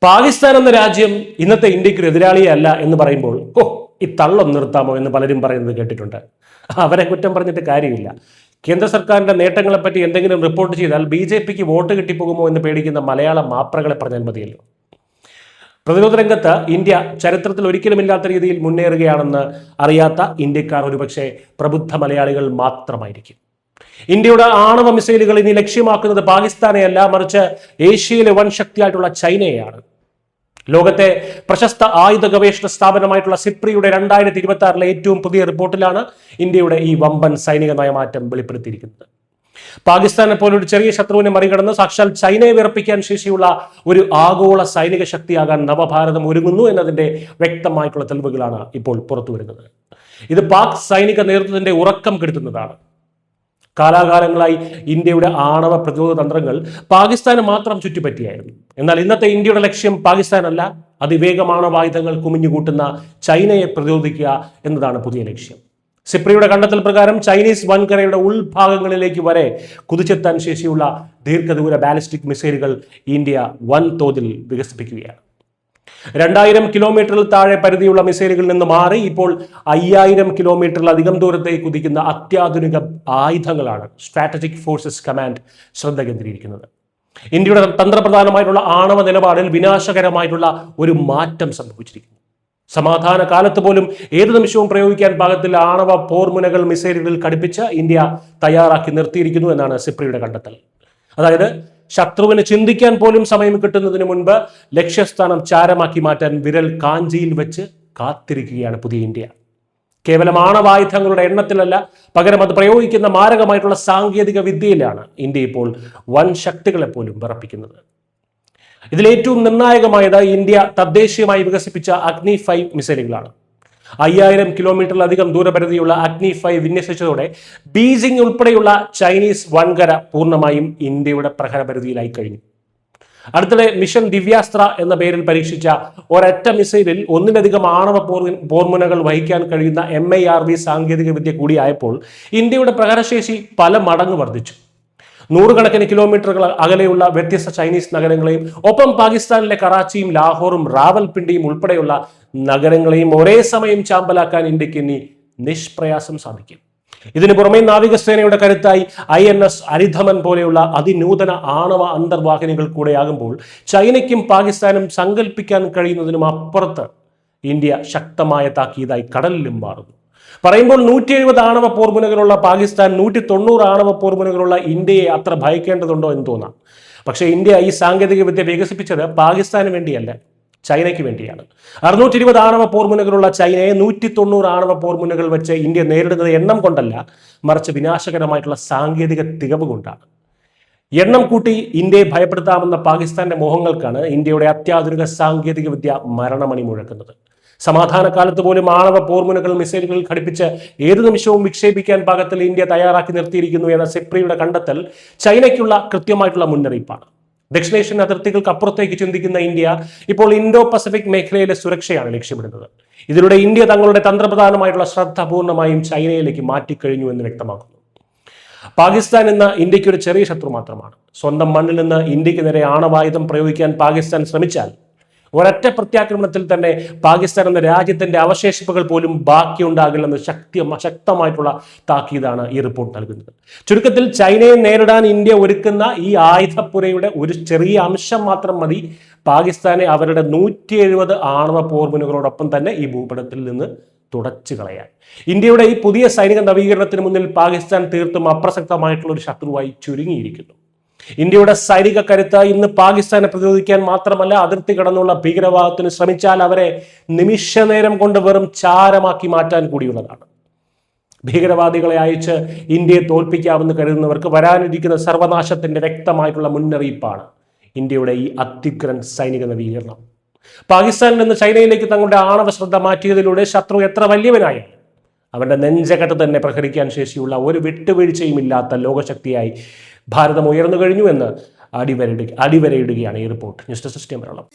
പാകിസ്ഥാൻ എന്ന രാജ്യം ഇന്നത്തെ ഇന്ത്യക്ക് ഒരു എതിരാളിയല്ല എന്ന് പറയുമ്പോൾ ഈ തള്ളം നിർത്താമോ എന്ന് പലരും പറയുന്നത് കേട്ടിട്ടുണ്ട്. അവരെ കുറ്റം പറഞ്ഞിട്ട് കാര്യമില്ല. കേന്ദ്ര സർക്കാരിന്റെ നേട്ടങ്ങളെപ്പറ്റി എന്തെങ്കിലും റിപ്പോർട്ട് ചെയ്താൽ BJPക്ക് വോട്ട് കിട്ടിപ്പോകുമോ എന്ന് പേടിക്കുന്ന മലയാള മാപ്രകളെ പറഞ്ഞാൽ മതിയല്ലോ. പ്രതിരോധ രംഗത്ത് ഇന്ത്യ ചരിത്രത്തിൽ ഒരിക്കലുമില്ലാത്ത രീതിയിൽ മുന്നേറുകയാണെന്ന് അറിയാത്ത ഇന്ത്യക്കാർ ഒരുപക്ഷെ പ്രബുദ്ധ മലയാളികൾ മാത്രമായിരിക്കും. ഇന്ത്യയുടെ ആണവ മിസൈലുകൾ ഇനി ലക്ഷ്യമാക്കുന്നത് പാകിസ്ഥാനെയല്ല, മറിച്ച് ഏഷ്യയിലെ വൻ ശക്തിയായിട്ടുള്ള ചൈനയെയാണ്. ലോകത്തെ പ്രശസ്ത ആയുധ ഗവേഷണ സ്ഥാപനമായിട്ടുള്ള സിപ്രിയുടെ 2026 ഏറ്റവും പുതിയ റിപ്പോർട്ടിലാണ് ഇന്ത്യയുടെ ഈ വമ്പൻ സൈനിക നയമാറ്റം വെളിപ്പെടുത്തിയിരിക്കുന്നത്. പാകിസ്ഥാനെ പോലൊരു ചെറിയ ശത്രുവിനെ മറികടന്ന് സാക്ഷാൽ ചൈനയെ വിറപ്പിക്കാൻ ശേഷിയുള്ള ഒരു ആഗോള സൈനിക ശക്തിയാകാൻ നവഭാരതം ഒരുങ്ങുന്നു എന്നതിന്റെ വ്യക്തമായിട്ടുള്ള തെളിവുകളാണ് ഇപ്പോൾ പുറത്തു വരുന്നത്. ഇത് പാക് സൈനിക നേതൃത്വത്തിന്റെ ഉറക്കം കെടുത്തുന്നതാണ്. കാലാകാലങ്ങളായി ഇന്ത്യയുടെ ആണവ പ്രതിരോധ തന്ത്രങ്ങൾ പാകിസ്ഥാന് മാത്രം ചുറ്റിപ്പറ്റിയായിരുന്നു. എന്നാൽ ഇന്നത്തെ ഇന്ത്യയുടെ ലക്ഷ്യം പാകിസ്ഥാനല്ല, അതിവേഗം ആണവായുധങ്ങൾ കുമിഞ്ഞുകൂട്ടുന്ന ചൈനയെ പ്രതിരോധിക്കുക എന്നതാണ് പുതിയ ലക്ഷ്യം. സിപ്രിയുടെ കണ്ടെത്തൽ പ്രകാരം ചൈനീസ് വൻകരയുടെ ഉൾഭാഗങ്ങളിലേക്ക് വരെ കുതിച്ചെത്താൻ ശേഷിയുള്ള ദീർഘദൂര ബാലിസ്റ്റിക് മിസൈലുകൾ ഇന്ത്യ വൻതോതിൽ വികസിപ്പിക്കുകയാണ്. 2000 കിലോമീറ്ററിൽ താഴെ പരിധിയുള്ള മിസൈലുകളിൽ നിന്ന് മാറി ഇപ്പോൾ 5000 കിലോമീറ്ററിലധികം ദൂരത്തേക്ക് കുതിക്കുന്ന അത്യാധുനിക ആയുധങ്ങളാണ് സ്ട്രാറ്റജിക് ഫോഴ്സസ് കമാൻഡ് ശ്രദ്ധ കേന്ദ്രീകരിക്കുന്നത്. ഇന്ത്യയുടെ തന്ത്രപ്രധാനമായിട്ടുള്ള ആണവ നിലപാടിൽ വിനാശകരമായിട്ടുള്ള ഒരു മാറ്റം സംഭവിച്ചിരിക്കുന്നു. സമാധാന കാലത്ത് പോലും ഏതു നിമിഷവും പ്രയോഗിക്കാൻ പാകത്തിൽ ആണവ പോർമുനകൾ മിസൈലുകളിൽ ഘടിപ്പിച്ച് ഇന്ത്യ തയ്യാറാക്കി നിർത്തിയിരിക്കുന്നു എന്നാണ് സിപ്രിയുടെ കണ്ടെത്തൽ. അതായത് ശത്രുവിന് ചിന്തിക്കാൻ പോലും സമയം കിട്ടുന്നതിന് മുൻപ് ലക്ഷ്യസ്ഥാനം ചാരമാക്കി മാറ്റാൻ വിരൽ കാഞ്ചിയിൽ വെച്ച് കാത്തിരിക്കുകയാണ് പുതിയ ഇന്ത്യ. കേവലം ആണവായുധങ്ങളുടെ എണ്ണത്തിലല്ല, പകരം അത് പ്രയോഗിക്കുന്ന മാരകമായിട്ടുള്ള സാങ്കേതിക വിദ്യയിലാണ് ഇന്ത്യ ഇപ്പോൾ വൻ ശക്തികളെ പോലും വിറപ്പിക്കുന്നത്. ഇതിലേറ്റവും നിർണായകമായത് ഇന്ത്യ തദ്ദേശീയമായി വികസിപ്പിച്ച അഗ്നി 5 മിസൈലുകളാണ്. 5000 കിലോമീറ്ററിലധികം ദൂരപരിധിയുള്ള അഗ്നി 5 വിന്യസിച്ചതോടെ ബീജിംഗ് ഉൾപ്പെടെയുള്ള ചൈനീസ് വൻകര പൂർണ്ണമായും ഇന്ത്യയുടെ പ്രഹരപരിധിയിലായി കഴിഞ്ഞു. അടുത്തിടെ മിഷൻ ദിവ്യാസ്ത്ര എന്ന പേരിൽ പരീക്ഷിച്ച ഒരൊറ്റ മിസൈലിൽ ഒന്നിലധികം ആണവ പോർമുനകൾ വഹിക്കാൻ കഴിയുന്ന MIRV സാങ്കേതിക വിദ്യ കൂടിയായപ്പോൾ ഇന്ത്യയുടെ പ്രഹരശേഷി പല മടങ്ങ് വർദ്ധിച്ചു. 100 കണക്കിന് കിലോമീറ്ററുകൾ അകലെയുള്ള വ്യത്യസ്ത ചൈനീസ് നഗരങ്ങളെയും ഒപ്പം പാകിസ്ഥാനിലെ കറാച്ചിയും ലാഹോറും റാവൽപിണ്ടിയും ഉൾപ്പെടെയുള്ള നഗരങ്ങളെയും ഒരേ സമയം ചാമ്പലാക്കാൻ ഇന്ത്യക്ക് ഇനി നിഷ്പ്രയാസം സാധിക്കും. ഇതിനു പുറമെ നാവികസേനയുടെ കരുത്തായി INS അരിധമൻ പോലെയുള്ള അതിനൂതന ആണവ അന്തർവാഹിനികൾ കൂടെയാകുമ്പോൾ ചൈനയ്ക്കും പാകിസ്ഥാനും സങ്കല്പിക്കാൻ കഴിയുന്നതിനും അപ്പുറത്ത് ഇന്ത്യ ശക്തമായ താക്കീതായി കടലിലും മാറുന്നു. പറയുമ്പോൾ 170 ആണവ പോർമുനകളുള്ള പാകിസ്ഥാൻ 190 ആണവ പോർമുനകളുള്ള ഇന്ത്യയെ അത്ര ഭയക്കേണ്ടതുണ്ടോ എന്ന് തോന്നാം. പക്ഷേ ഇന്ത്യ ഈ സാങ്കേതിക വിദ്യ വികസിപ്പിച്ചത് പാകിസ്ഥാന് വേണ്ടിയല്ല, ചൈനയ്ക്ക് വേണ്ടിയാണ്. 620 ആണവ പോർമുനകളുള്ള ചൈനയെ 190 ആണവ പോർമുനകൾ വെച്ച് ഇന്ത്യ നേരിടുന്നത് എണ്ണം കൊണ്ടല്ല, മറിച്ച് വിനാശകരമായിട്ടുള്ള സാങ്കേതിക തികവ് കൊണ്ടാണ്. എണ്ണം കൂട്ടി ഇന്ത്യയെ ഭയപ്പെടുത്താമെന്ന പാകിസ്ഥാന്റെ മോഹങ്ങൾക്കാണ് ഇന്ത്യയുടെ അത്യാധുനിക സാങ്കേതിക വിദ്യ മരണമണി മുഴക്കുന്നത്. സമാധാന കാലത്ത് പോലും ആണവ പോർമുനകൾ മിസൈലുകൾ ഘടിപ്പിച്ച് ഏതു നിമിഷവും വിക്ഷേപിക്കാൻ പാകത്തിൽ ഇന്ത്യ തയ്യാറാക്കി നിർത്തിയിരിക്കുന്നു എന്ന സിപ്രിയുടെ കണ്ടെത്തൽ ചൈനയ്ക്കുള്ള കൃത്യമായിട്ടുള്ള മുന്നറിയിപ്പാണ്. ദക്ഷിണേഷ്യൻ അതിർത്തികൾക്ക് അപ്പുറത്തേക്ക് ചിന്തിക്കുന്ന ഇന്ത്യ ഇപ്പോൾ ഇൻഡോ പസഫിക് മേഖലയിലെ സുരക്ഷയാണ് ലക്ഷ്യമിടുന്നത്. ഇതിലൂടെ ഇന്ത്യ തങ്ങളുടെ തന്ത്രപ്രധാനമായിട്ടുള്ള ശ്രദ്ധ പൂർണ്ണമായും ചൈനയിലേക്ക് മാറ്റിക്കഴിഞ്ഞു എന്ന് വ്യക്തമാക്കുന്നു. പാകിസ്ഥാൻ എന്ന ഇന്ത്യക്ക് ഒരു ചെറിയ ശത്രു മാത്രമാണ്. സ്വന്തം മണ്ണിൽ നിന്ന് ഇന്ത്യക്ക് നേരെ ആണവായുധം പ്രയോഗിക്കാൻ പാകിസ്ഥാൻ ശ്രമിച്ചാൽ ഒരൊറ്റ പ്രത്യാക്രമണത്തിൽ തന്നെ പാകിസ്ഥാൻ എന്ന രാജ്യത്തിന്റെ അവശേഷിപ്പുകൾ പോലും ബാക്കിയുണ്ടാകില്ലെന്ന് ശക്തമായിട്ടുള്ള താക്കീതാണ് ഈ റിപ്പോർട്ട് നൽകുന്നത്. ചുരുക്കത്തിൽ ചൈനയെ നേരിടാൻ ഇന്ത്യ ഒരുക്കുന്ന ഈ ആയുധപ്പുരയുടെ ഒരു ചെറിയ അംശം മാത്രം മതി പാകിസ്ഥാനെ അവരുടെ 170 ആണവ പോർമുനകളോടൊപ്പം തന്നെ ഈ ഭൂപടത്തിൽ നിന്ന് തുടച്ചു കളയാൻ. ഇന്ത്യയുടെ ഈ പുതിയ സൈനിക നവീകരണത്തിന് മുന്നിൽ പാകിസ്ഥാൻ തീർത്തും അപ്രസക്തമായിട്ടുള്ള ഒരു ശത്രുവായി ചുരുങ്ങിയിരിക്കുന്നു. ഇന്ത്യയുടെ സൈനിക കരുത്ത് ഇന്ന് പാകിസ്ഥാനെ പ്രതിരോധിക്കാൻ മാത്രമല്ല, അതിർത്തി കടന്നുള്ള ഭീകരവാദത്തിന് ശ്രമിച്ചാൽ അവരെ നിമിഷ നേരം കൊണ്ട് വെറും ചാരമാക്കി മാറ്റാൻ കൂടിയുള്ളതാണ്. ഭീകരവാദികളെ അയച്ച് ഇന്ത്യയെ തോൽപ്പിക്കാമെന്ന് കരുതുന്നവർക്ക് വരാനിരിക്കുന്ന സർവനാശത്തിന്റെ വ്യക്തമായിട്ടുള്ള മുന്നറിയിപ്പാണ് ഇന്ത്യയുടെ ഈ അത്യുഗ്രൻ സൈനിക നവീകരണം. പാകിസ്ഥാനിൽ നിന്ന് ചൈനയിലേക്ക് തങ്ങളുടെ ആണവ ശ്രദ്ധ മാറ്റിയതിലൂടെ ശത്രു എത്ര വലിയവനായാലും അവന്റെ നെഞ്ചകത്ത് തന്നെ പ്രഹരിക്കാൻ ശേഷിയുള്ള ഒരു വിട്ടുവീഴ്ചയും ഇല്ലാത്ത ലോകശക്തിയായി ഭാരതം ഉയർന്നു കഴിഞ്ഞു എന്ന് അടിവരയിടുകയാണ് ഈ റിപ്പോർട്ട്. News desk Malayalam.